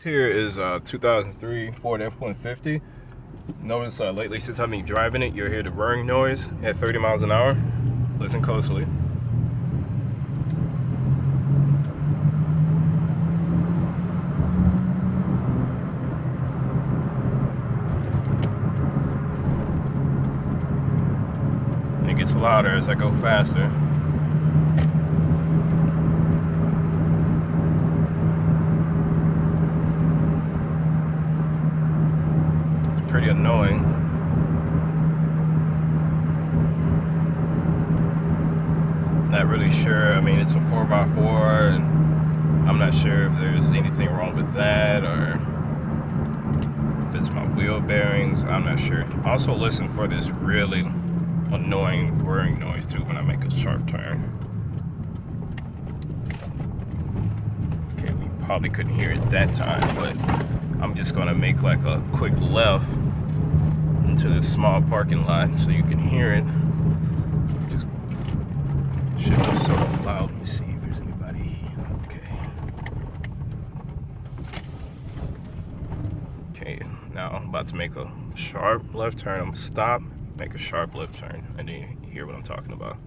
Here is a 2003 Ford F-150. Notice lately since I've been driving it, you'll hear the whirring noise at 30 miles an hour. Listen closely. And it gets louder as I go faster. Pretty annoying. Not really sure. I mean, it's a 4x4 and I'm not sure if there's anything wrong with that or if it's my wheel bearings. I'm not sure. Also listen for this really annoying whirring noise too when I make a sharp turn. Okay, we probably couldn't hear it that time, but I'm just gonna make like a quick left into this small parking lot so you can hear it. Just should be so loud. Let me see if there's anybody. Okay, now I'm about to make a sharp left turn. I'm gonna stop, make a sharp left turn, and then you hear what I'm talking about.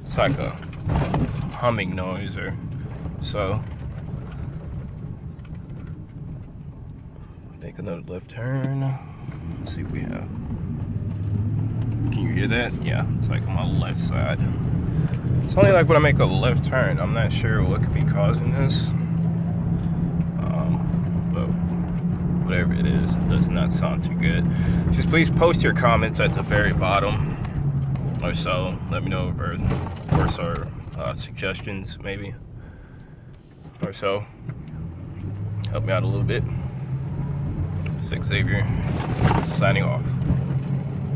It's like a humming noise or so. Make another left turn. Let's see if we have. Can you hear that? Yeah, it's like on my left side. It's only like when I make a left turn. I'm not sure what could be causing this. But whatever it is, it does not sound too good. Just please post your comments at the very bottom. Or so, let me know if there's worse or suggestions maybe or so. Help me out a little bit. Xavier signing off.